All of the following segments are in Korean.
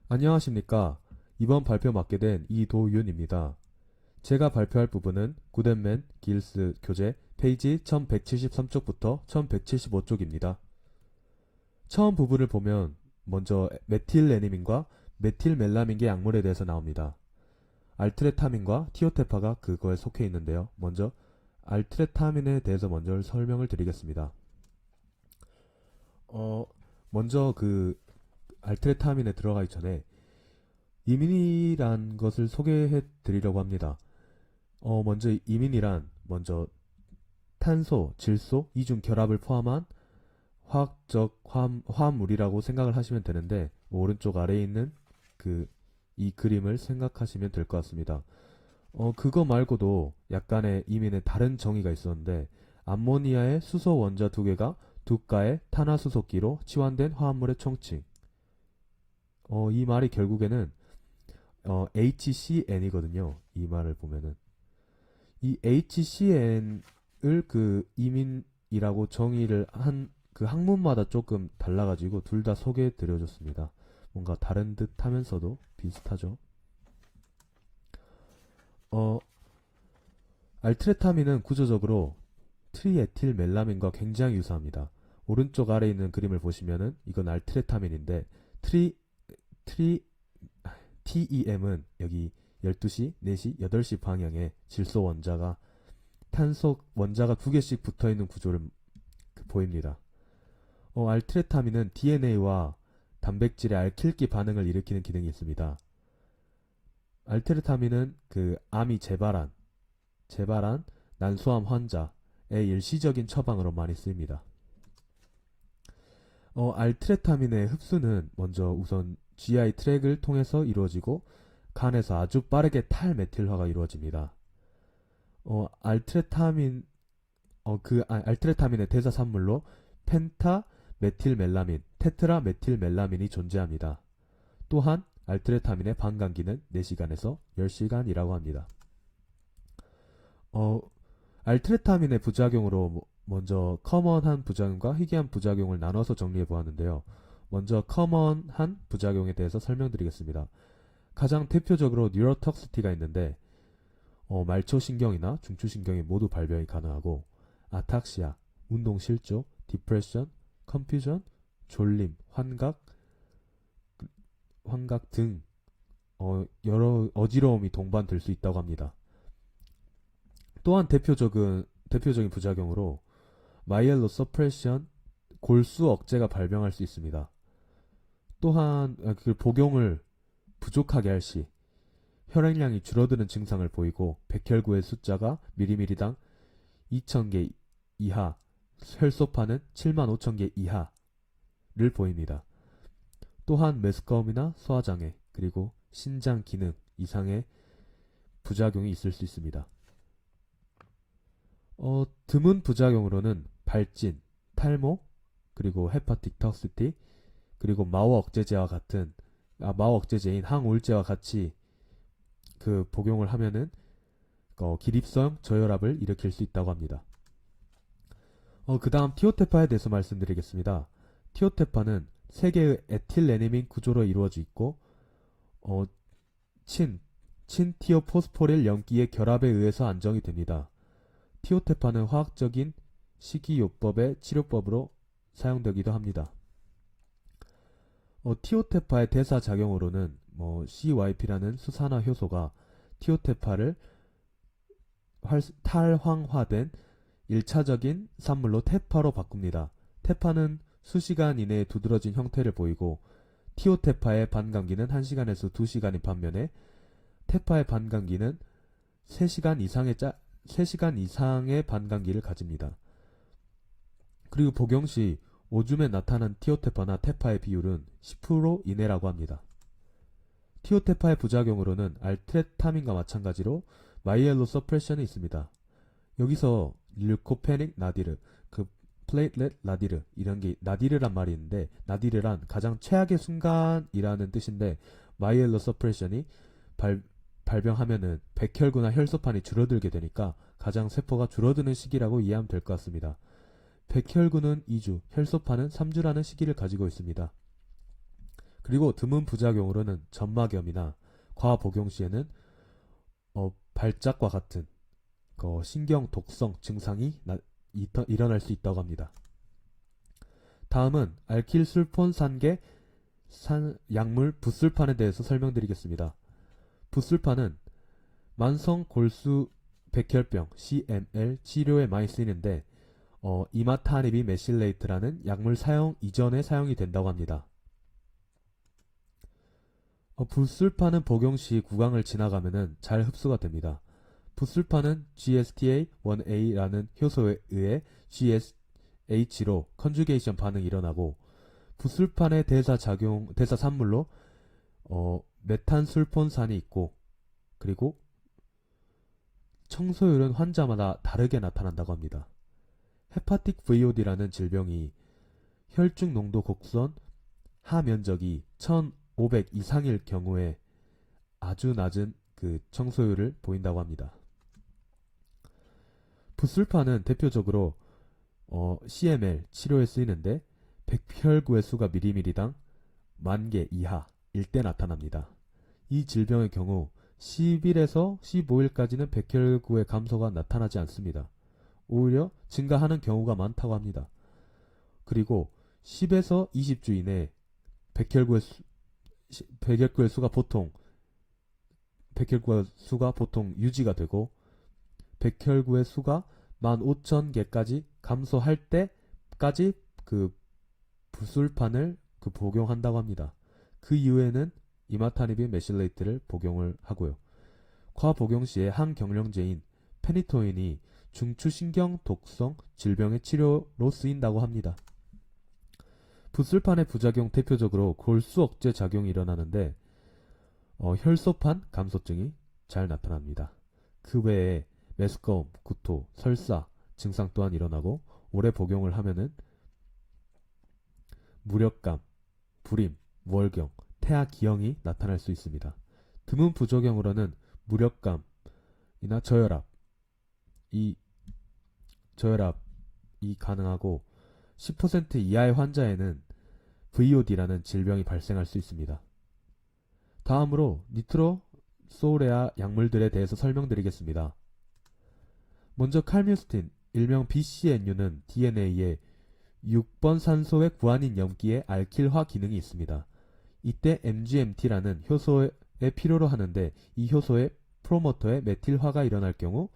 안녕하십니까. 이번 발표 맡게 된 이도윤입니다. 제가 발표할 부분은 구덴맨 길스 교재 페이지 1173쪽부터 1175쪽입니다. 처음 부분을 보면 먼저 메틸레니민과 메틸멜라민계 약물에 대해서 나옵니다. 알트레타민과 티오테파가 그거에 속해 있는데요. 먼저 알트레타민에 대해서 먼저 설명을 드리겠습니다. 어, 먼저 알트레타민에 들어가기 전에 이민이란 것을 소개해 드리려고 합니다. 먼저 이민이란 먼저 탄소, 질소, 이중 결합을 포함한 화학적 화합물이라고 생각을 하시면 되는데 오른쪽 아래에 있는 이 그림을 생각하시면 될 것 같습니다. 그거 말고도 약간의 이민의 다른 정의가 있었는데 암모니아의 수소 원자 두 개가 두 가의 탄화수소기로 치환된 화합물의 총칭. 이 말이 결국에는 HCN이거든요. 이 말을 보면은 이 HCN을 이민이라고 정의를 한 그 학문마다 조금 달라가지고 둘 다 소개해 드려줬습니다. 뭔가 다른 듯 하면서도 비슷하죠. 어, 알트레타민은 구조적으로 트리에틸멜라민과 굉장히 유사합니다. 오른쪽 아래에 있는 그림을 보시면은 이건 알트레타민인데 트리 TEM은 여기 12시, 4시, 8시 방향에 질소 원자가 탄소 원자가 두 개씩 붙어 있는 구조를 보입니다. 알트레타민은 DNA와 단백질의 알킬기 반응을 일으키는 기능이 있습니다. 알트레타민은 암이 재발한 난소암 환자의 일시적인 처방으로 많이 쓰입니다. 알트레타민의 흡수는 먼저 우선 GI 트랙을 통해서 이루어지고 간에서 아주 빠르게 탈메틸화가 이루어집니다. 알트레타민의 대사 산물로 펜타 메틸멜라민, 테트라 메틸멜라민이 존재합니다. 또한 알트레타민의 반감기는 4시간에서 10시간이라고 합니다. 알트레타민의 부작용으로 먼저 커먼한 부작용과 희귀한 부작용을 나눠서 정리해 보았는데요. 먼저 커먼한 부작용에 대해서 설명드리겠습니다. 가장 대표적으로 뉴로톡시티가 있는데 말초신경이나 중추신경이 모두 발병이 가능하고 아탁시아, 운동실조, 디프레션, 컨퓨전, 졸림, 환각 등 여러 어지러움이 동반될 수 있다고 합니다. 또한 대표적인 부작용으로 마이엘로 서프레션, 골수 억제가 발병할 수 있습니다. 또한 그 복용을 부족하게 할 시 혈액량이 줄어드는 증상을 보이고 백혈구의 숫자가 미리미리당 2,000개 이하, 혈소파는 75,000개 이하를 보입니다. 또한 메스꺼움이나 소화장애 그리고 신장 기능 이상의 부작용이 있을 수 있습니다. 드문 부작용으로는 발진, 탈모, 그리고 헤파틱 턱시티, 그리고 마워 억제제인 항우울제와 같이 복용을 하면은 기립성 저혈압을 일으킬 수 있다고 합니다. 그 다음 티오테파에 대해서 말씀드리겠습니다. 티오테파는 세 개의 에틸레니민 구조로 이루어져 있고 친티오포스포릴 염기의 결합에 의해서 안정이 됩니다. 티오테파는 화학적인 식이요법의 치료법으로 사용되기도 합니다. 티오테파의 대사작용으로는 CYP라는 수산화 효소가 티오테파를 탈황화된 1차적인 산물로 테파로 바꿉니다. 테파는 수시간 이내에 두드러진 형태를 보이고 티오테파의 반감기는 1시간에서 2시간인 반면에 테파의 반감기는 3시간 이상의 반감기를 가집니다. 그리고 복용 시 오줌에 나타난 티오테파나 테파의 비율은 10% 이내라고 합니다. 티오테파의 부작용으로는 알트레타민과 마찬가지로 마이엘로 서프레션이 있습니다. 여기서 류코페닉 나디르, 플레이트렛 나디르 이런 게 나디르란 말이 있는데 나디르란 가장 최악의 순간이라는 뜻인데 마이엘로 서프레션이 발병하면은 백혈구나 혈소판이 줄어들게 되니까 가장 세포가 줄어드는 시기라고 이해하면 될 것 같습니다. 백혈구는 2주, 혈소판은 3주라는 시기를 가지고 있습니다. 그리고 드문 부작용으로는 점막염이나 과복용 시에는 발작과 같은 신경 독성 증상이 일어날 수 있다고 합니다. 다음은 알킬술폰산계 약물 붓술판에 대해서 설명드리겠습니다. 붓술판은 만성 골수 백혈병 CML 치료에 많이 쓰이는데 이마타니비 메실레이트라는 약물 사용 이전에 사용이 된다고 합니다. 붓술판은 복용 시 구강을 지나가면 잘 흡수가 됩니다. 붓술판은 GSTA1A라는 효소에 의해 GSH로 컨주게이션 반응이 일어나고 붓술판의 대사 산물로 메탄술폰산이 있고 그리고 청소율은 환자마다 다르게 나타난다고 합니다. 헤파틱 VOD라는 질병이 혈중 농도 곡선 하면적이 1500 이상일 경우에 아주 낮은 청소율을 보인다고 합니다. 붓술판은 대표적으로 CML 치료에 쓰이는데 백혈구의 수가 미리미리당 10,000개 이하일 때 나타납니다. 이 질병의 경우 10일에서 15일까지는 백혈구의 감소가 나타나지 않습니다. 오히려 증가하는 경우가 많다고 합니다. 그리고 10에서 20주 이내에 백혈구의 수가 보통 유지가 되고 백혈구의 수가 15,000개까지 감소할 때까지 붓술판을 복용한다고 합니다. 그 이후에는 이마타니빈 메실레이트를 복용을 하고요. 과복용 시에 항경령제인 페니토인이 중추신경 독성 질병의 치료로 쓰인다고 합니다. 붓술판의 부작용 대표적으로 골수 억제 작용이 일어나는데 혈소판 감소증이 잘 나타납니다. 그 외에 메스꺼움, 구토, 설사 증상 또한 일어나고 오래 복용을 하면은 무력감, 불임, 월경, 태아 기형이 나타날 수 있습니다. 드문 부작용으로는 무력감이나 저혈압이 가능하고 10% 이하의 환자에는 VOD라는 질병이 발생할 수 있습니다. 다음으로 니트로소레아 약물들에 대해서 설명드리겠습니다. 먼저 칼뮤스틴, 일명 BCNU는 DNA에 6번 산소의 구안인 염기에 알킬화 기능이 있습니다. 이때 MGMT라는 효소에 필요로 하는데 이 효소의 프로모터에 메틸화가 일어날 경우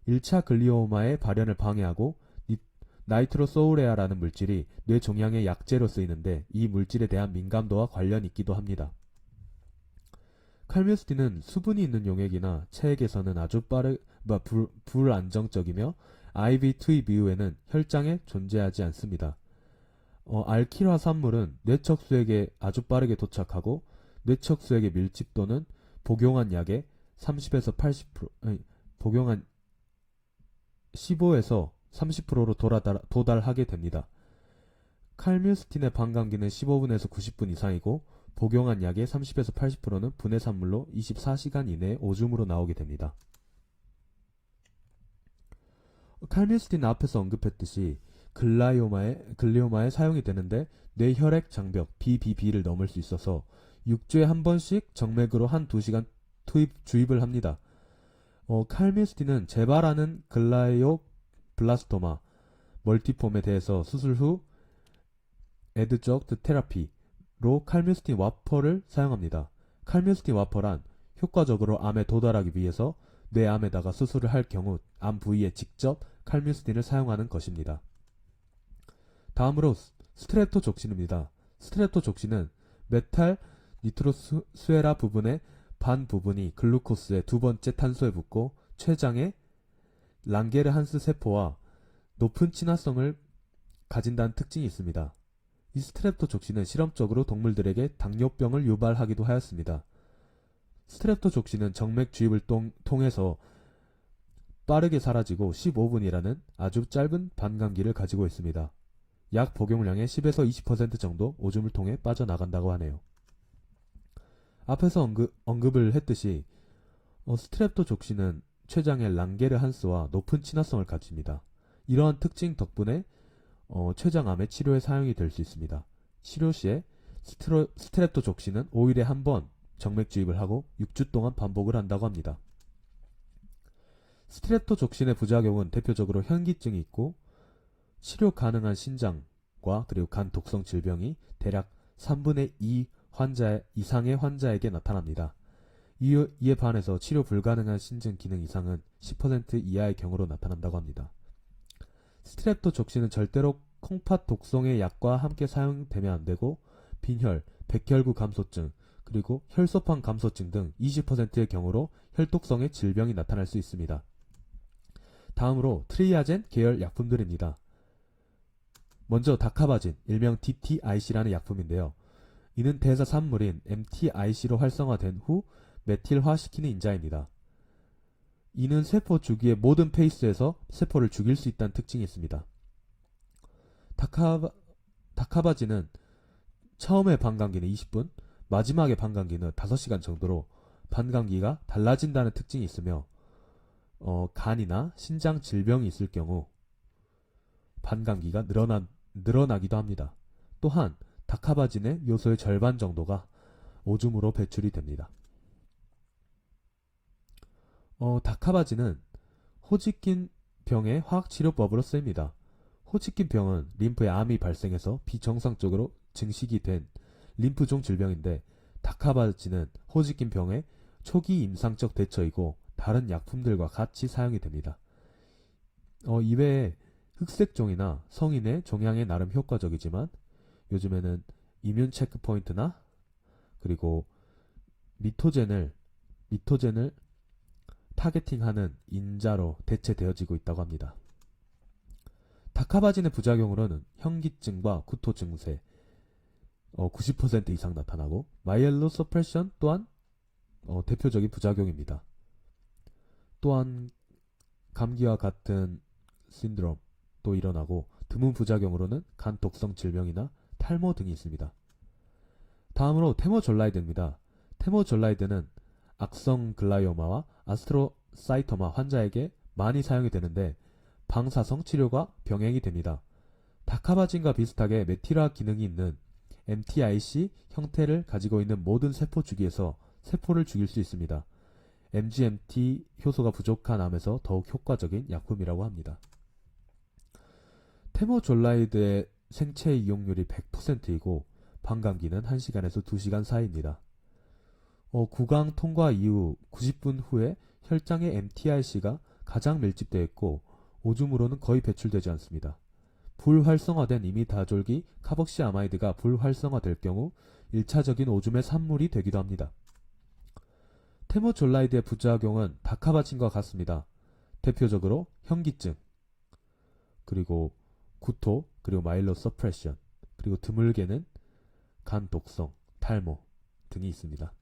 1차 글리오마의 발현을 방해하고 나이트로소우레아라는 물질이 뇌종양의 약제로 쓰이는데 이 물질에 대한 민감도와 관련이 있기도 합니다. 칼뮤스틴은 수분이 있는 용액이나 체액에서는 아주 불안정적이며 IV 투입 이후에는 혈장에 존재하지 않습니다. 알킬화 산물은 뇌척수에게 아주 빠르게 도착하고 뇌척수액의 밀집도는 복용한 약의 30에서 80%, 복용한 15에서 30%로 도달하게 됩니다. 칼뮤스틴의 반감기는 15분에서 90분 이상이고 복용한 약의 30에서 80%는 분해 산물로 24시간 이내에 오줌으로 나오게 됩니다. 칼뮤스틴은 앞에서 언급했듯이 글리오마에 사용이 되는데 뇌혈액 장벽 BBB를 넘을 수 있어서 6주에 한 번씩 정맥으로 한 2시간 주입을 합니다. 칼뮤스틴은 재발하는 글라이오블라스토마 멀티폼에 대해서 수술 후 애드저트 테라피로 칼뮤스틴 와퍼를 사용합니다. 칼뮤스틴 와퍼란 효과적으로 암에 도달하기 위해서 뇌암에다가 수술을 할 경우 암 부위에 직접 칼뮤스틴을 사용하는 것입니다. 다음으로 스트랩토족신입니다. 스트랩토족신은 메탈 니트로수에라 부분의 반 부분이 글루코스의 두 번째 탄소에 붙고 췌장의 랑게르한스 세포와 높은 친화성을 가진다는 특징이 있습니다. 이 스트랩토족신은 실험적으로 동물들에게 당뇨병을 유발하기도 하였습니다. 스트랩토족신은 정맥 주입을 통해서 빠르게 사라지고 15분이라는 아주 짧은 반감기를 가지고 있습니다. 약 복용량의 10에서 20% 정도 오줌을 통해 빠져나간다고 하네요. 앞에서 언급을 했듯이 스트랩토족신은 췌장의 랑게르한스와 높은 친화성을 가집니다. 이러한 특징 덕분에 췌장암의 치료에 사용이 될 수 있습니다. 치료 시에 스트랩토족신은 5일에 한 번 정맥주입을 하고 6주 동안 반복을 한다고 합니다. 스트랩토족신의 부작용은 대표적으로 현기증이 있고 치료 가능한 신장과 그리고 간 독성 질병이 대략 3분의 2 이상의 환자에게 나타납니다. 이에 반해서 치료 불가능한 신장 기능 이상은 10% 이하의 경우로 나타난다고 합니다. 스트랩토족신은 절대로 콩팥 독성의 약과 함께 사용되면 안 되고 빈혈, 백혈구 감소증, 그리고 혈소판 감소증 등 20%의 경우로 혈독성의 질병이 나타날 수 있습니다. 다음으로 트리아젠 계열 약품들입니다. 먼저 다카바진, 일명 DTIC라는 약품인데요. 이는 대사 산물인 MTIC로 활성화된 후 메틸화시키는 인자입니다. 이는 세포 주기의 모든 페이스에서 세포를 죽일 수 있다는 특징이 있습니다. 다카바진은 처음의 반감기는 20분, 마지막의 반감기는 5시간 정도로 반감기가 달라진다는 특징이 있으며 간이나 신장 질병이 있을 경우 반감기가 늘어나기도 합니다. 또한 다카바진의 요소의 절반 정도가 오줌으로 배출이 됩니다. 다카바진은 호지킨 병의 화학치료법으로 쓰입니다. 호지킨 병은 림프에 암이 발생해서 비정상적으로 증식이 된 림프종 질병인데 다카바진은 호지킨 병의 초기 임상적 대처이고 다른 약품들과 같이 사용이 됩니다. 이외에 흑색종이나 성인의 종양에 나름 효과적이지만 요즘에는 이뮨 체크포인트나 그리고 미토젠을 타겟팅하는 인자로 대체되어지고 있다고 합니다. 다카바진의 부작용으로는 현기증과 구토 증세 90% 이상 나타나고 마이엘로 서프레션 또한 대표적인 부작용입니다. 또한 감기와 같은 신드롬도 일어나고 드문 부작용으로는 간 독성 질병이나 탈모 등이 있습니다. 다음으로 테모졸라이드입니다. 테모졸라이드는 악성 글라이오마와 아스트로사이토마 환자에게 많이 사용이 되는데 방사성 치료가 병행이 됩니다. 다카바진과 비슷하게 메틸화 기능이 있는 MTIC 형태를 가지고 있는 모든 세포 주기에서 세포를 죽일 수 있습니다. MGMT 효소가 부족한 암에서 더욱 효과적인 약품이라고 합니다. 테모졸라이드의 생체 이용률이 100%이고 반감기는 1시간에서 2시간 사이입니다. 구강 통과 이후 90분 후에 혈장의 MTIC가 가장 밀집되어 있고 오줌으로는 거의 배출되지 않습니다. 불활성화된 이미다졸기 카복시아마이드가 불활성화될 경우 1차적인 오줌의 산물이 되기도 합니다. 테모졸라이드의 부작용은 다카바진과 같습니다. 대표적으로 현기증, 그리고 구토, 그리고 마일로 서프레션, 그리고 드물게는 간 독성, 탈모 등이 있습니다.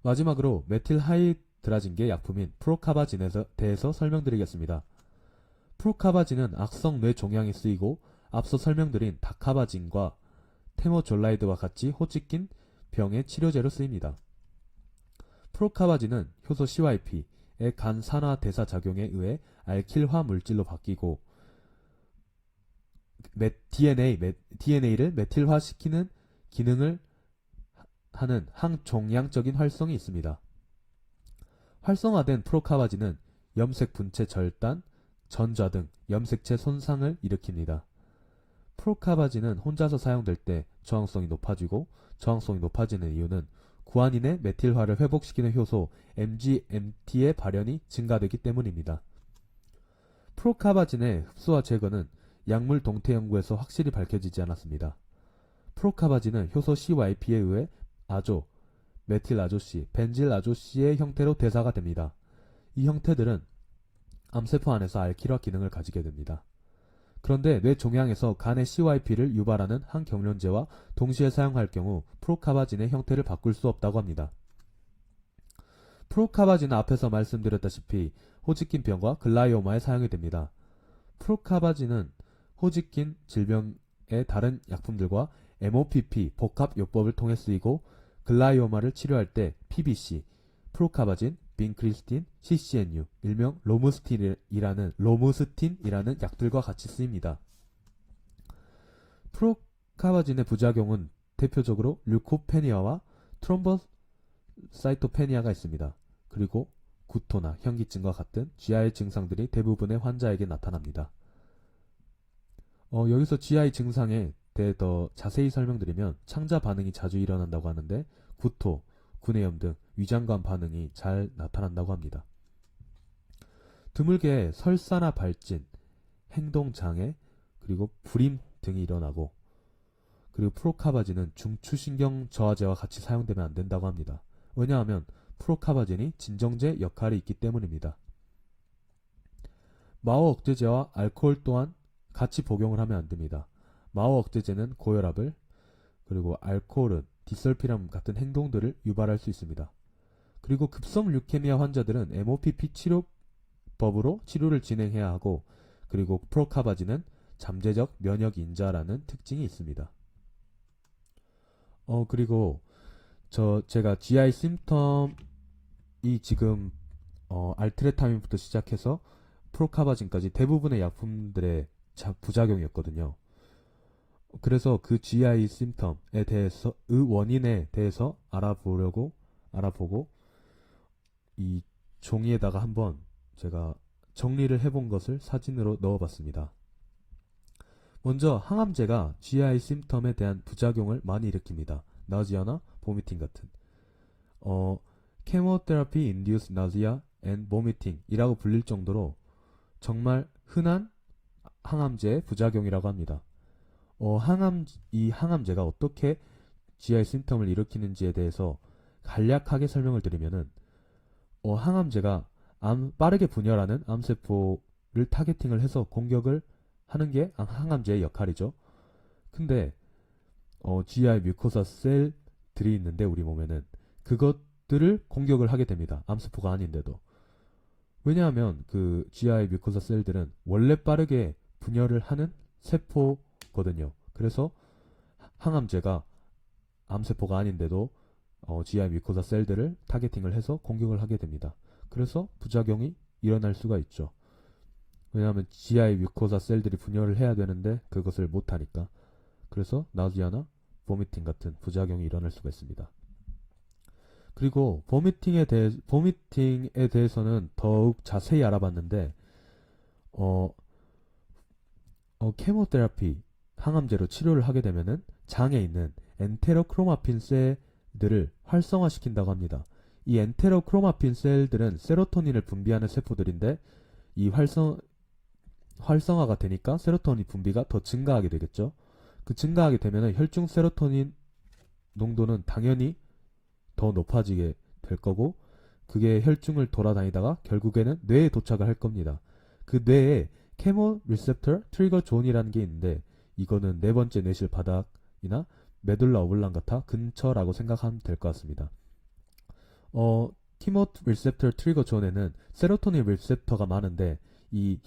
마지막으로 메틸하이드라진계 약품인 프로카바진에 대해서 설명드리겠습니다. 프로카바진은 악성 뇌종양에 쓰이고 앞서 설명드린 다카바진과 테모졸라이드와 같이 호치킨 병의 치료제로 쓰입니다. 프로카바진은 효소 CYP의 간 산화 대사 작용에 의해 알킬화 물질로 바뀌고 DNA를 메틸화시키는 기능을 하는 항종양적인 활성이 있습니다. 활성화된 프로카바진은 염색 분체 절단, 전좌 등 염색체 손상을 일으킵니다. 프로카바진은 혼자서 사용될 때 저항성이 높아지고 저항성이 높아지는 이유는 구안인의 메틸화를 회복시키는 효소 MGMT의 발현이 증가되기 때문입니다. 프로카바진의 흡수와 제거는 약물 동태 연구에서 확실히 밝혀지지 않았습니다. 프로카바진은 효소 CYP에 의해 아조, 메틸아조씨, 벤질아조씨의 형태로 대사가 됩니다. 이 형태들은 암세포 안에서 알킬화 기능을 가지게 됩니다. 그런데 뇌종양에서 간의 CYP를 유발하는 항경련제와 동시에 사용할 경우 프로카바진의 형태를 바꿀 수 없다고 합니다. 프로카바진은 앞에서 말씀드렸다시피 호지킨 병과 글라이오마에 사용이 됩니다. 프로카바진은 호지킨 질병의 다른 약품들과 MOPP 복합요법을 통해 쓰이고 글라이오마를 치료할 때 PBC, 프로카바진, 빈크리스틴, CCNU, 일명 로무스틴이라는 약들과 같이 쓰입니다. 프로카바진의 부작용은 대표적으로 류코페니아와 트롬보사이토페니아가 있습니다. 그리고 구토나 현기증과 같은 GI 증상들이 대부분의 환자에게 나타납니다. 여기서 GI 증상에 대해 더 자세히 설명드리면 창자 반응이 자주 일어난다고 하는데 구토, 구내염 등 위장관 반응이 잘 나타난다고 합니다. 드물게 설사나 발진, 행동장애, 그리고 불임 등이 일어나고 그리고 프로카바진은 중추신경 저하제와 같이 사용되면 안 된다고 합니다. 왜냐하면 프로카바진이 진정제 역할이 있기 때문입니다. 마오 억제제와 알코올 또한 같이 복용을 하면 안 됩니다. 마오 억제제는 고혈압을 그리고 알코올은 디설피람 같은 행동들을 유발할 수 있습니다. 그리고 급성 류케미아 환자들은 MOPP 치료법으로 치료를 진행해야 하고 그리고 프로카바진은 잠재적 면역 인자라는 특징이 있습니다. 그리고 제가 GI 심텀이 지금 알트레타민부터 시작해서 프로카바진까지 대부분의 약품들의 부작용이었거든요. 그래서 그 GI 심텀에 대해서 원인에 대해서 알아보고 이 종이에다가 한번 제가 정리를 해본 것을 사진으로 넣어봤습니다. 먼저 항암제가 GI 심텀에 대한 부작용을 많이 일으킵니다. 나지아나 보미팅 같은 chemotherapy induced nausea and vomiting 이라고 불릴 정도로 정말 흔한 항암제의 부작용이라고 합니다. 이 항암제가 어떻게 GI 심텀을 일으키는지에 대해서 간략하게 설명을 드리면은 항암제가 빠르게 분열하는 암세포를 타겟팅을 해서 공격을 하는 게 항암제의 역할이죠. 근데 GI 뮤코사 셀들이 있는데 우리 몸에는 그것들을 공격을 하게 됩니다. 암세포가 아닌데도. 왜냐하면 그 GI 뮤코사 셀들은 원래 빠르게 분열을 하는 세포거든요. 그래서 항암제가 암세포가 아닌데도 GI 뮤코사 셀들을 타겟팅을 해서 공격을 하게 됩니다. 그래서 부작용이 일어날 수가 있죠. 왜냐하면 GI 뮤코사 셀들이 분열을 해야 되는데 그것을 못하니까. 그래서 나우지아나 보미팅 같은 부작용이 일어날 수가 있습니다. 그리고 보미팅에 대해서는 더욱 자세히 알아봤는데 케모테라피 항암제로 치료를 하게 되면은 장에 있는 엔테로크로마핀 셀들을 활성화시킨다고 합니다. 이 엔테로크로마핀 셀들은 세로토닌을 분비하는 세포들인데 이 활성화가 되니까 세로토닌 분비가 더 증가하게 되겠죠. 그 증가하게 되면 혈중 세로토닌 농도는 당연히 더 높아지게 될 거고 그게 혈중을 돌아다니다가 결국에는 뇌에 도착을 할 겁니다. 그 뇌에 케모 리셉터 트리거 존이라는 게 있는데 이거는 네 번째 뇌실 바닥이나 메둘라 오블랑가타 근처라고 생각하면 될 것 같습니다. 케모 리셉터 트리거 존에는 세로토닌 리셉터가 많은데 이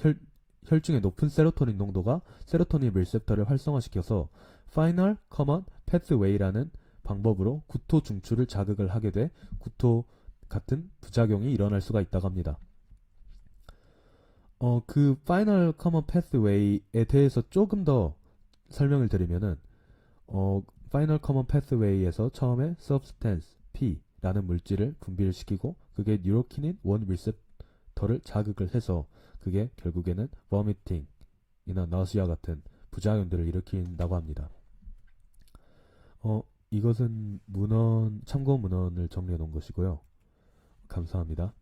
혈중의 높은 세로토닌 농도가 세로토닌 리셉터를 활성화시켜서 Final Common Pathway라는 방법으로 구토 중추를 자극을 하게 돼 구토 같은 부작용이 일어날 수가 있다고 합니다. 그 Final Common Pathway에 대해서 조금 더 설명을 드리면은 Final Common Pathway에서 처음에 Substance P라는 물질을 분비를 시키고 그게 뉴로키닌 1 리셉터를 자극을 해서 그게 결국에는 vomiting이나 nausea 같은 부작용들을 일으킨다고 합니다. 이것은 참고 문헌을 정리해 놓은 것이고요. 감사합니다.